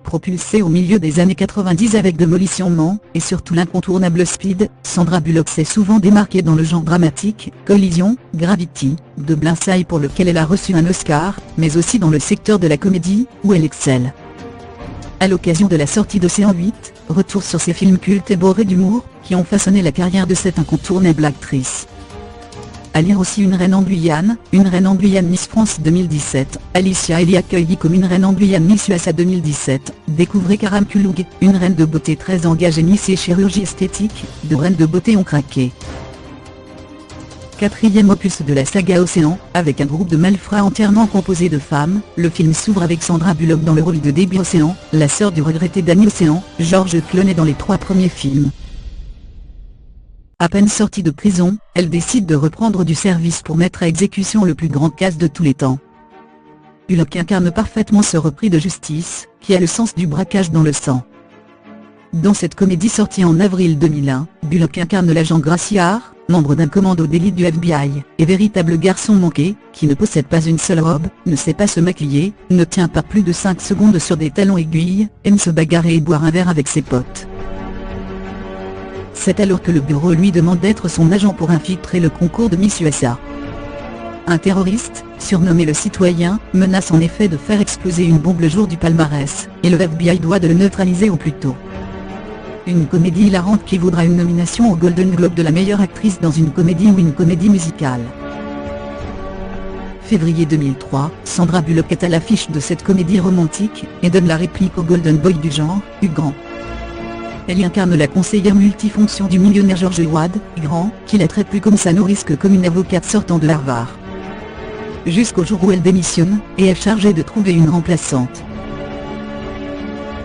Propulsée au milieu des années 90 avec Demolition Man, et surtout l'incontournable Speed, Sandra Bullock s'est souvent démarquée dans le genre dramatique, Collision, Gravity, de Blind Side pour lequel elle a reçu un Oscar, mais aussi dans le secteur de la comédie, où elle excelle. À l'occasion de la sortie d'Océan 8, retour sur ces films cultes et bourrés d'humour, qui ont façonné la carrière de cette incontournable actrice. À lire aussi Une reine en Guyane Miss France 2017, Alicia Elie accueillie comme une reine en Guyane Miss USA 2017, découvrez Karam Kulug, une reine de beauté très engagée initiée chirurgie esthétique, de reines de beauté ont craqué. Quatrième opus de la saga Océan, avec un groupe de malfrats entièrement composé de femmes, le film s'ouvre avec Sandra Bullock dans le rôle de Debbie Océan, la sœur du regretté Danny Océan, George Clooney dans les 3 premiers films. À peine sortie de prison, elle décide de reprendre du service pour mettre à exécution le plus grand casse de tous les temps. Bullock incarne parfaitement ce repris de justice, qui a le sens du braquage dans le sang. Dans cette comédie sortie en avril 2001, Bullock incarne l'agent Graciard, membre d'un commando d'élite du FBI, et véritable garçon manqué, qui ne possède pas une seule robe, ne sait pas se maquiller, ne tient pas plus de 5 secondes sur des talons aiguilles, aime se bagarrer et boire un verre avec ses potes. C'est alors que le bureau lui demande d'être son agent pour infiltrer le concours de Miss USA. Un terroriste, surnommé le Citoyen, menace en effet de faire exploser une bombe le jour du palmarès, et le FBI doit de le neutraliser au plus tôt. Une comédie hilarante qui vaudra une nomination au Golden Globe de la meilleure actrice dans une comédie ou une comédie musicale. Février 2003, Sandra Bullock est à l'affiche de cette comédie romantique, et donne la réplique au Golden Boy du genre, Hugh Grant. Elle y incarne la conseillère multifonction du millionnaire George Wade, Grant, qui la traite plus comme sa nourrice que comme une avocate sortant de Harvard. Jusqu'au jour où elle démissionne, et est chargée de trouver une remplaçante.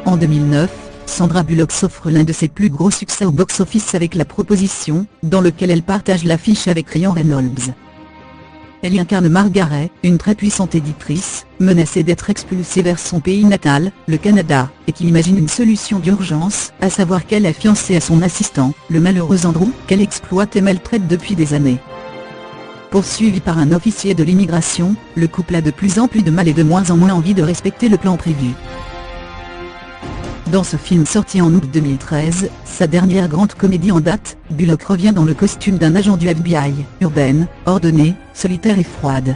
En 2009, Sandra Bullock s'offre l'un de ses plus gros succès au box-office avec La Proposition, dans lequel elle partage l'affiche avec Ryan Reynolds. Elle y incarne Margaret, une très puissante éditrice, menacée d'être expulsée vers son pays natal, le Canada, et qui imagine une solution d'urgence, à savoir qu'elle est fiancée à son assistant, le malheureux Andrew, qu'elle exploite et maltraite depuis des années. Poursuivi par un officier de l'immigration, le couple a de plus en plus de mal et de moins en moins envie de respecter le plan prévu. Dans ce film sorti en août 2013, sa dernière grande comédie en date, Bullock revient dans le costume d'un agent du FBI, urbaine, ordonnée, solitaire et froide.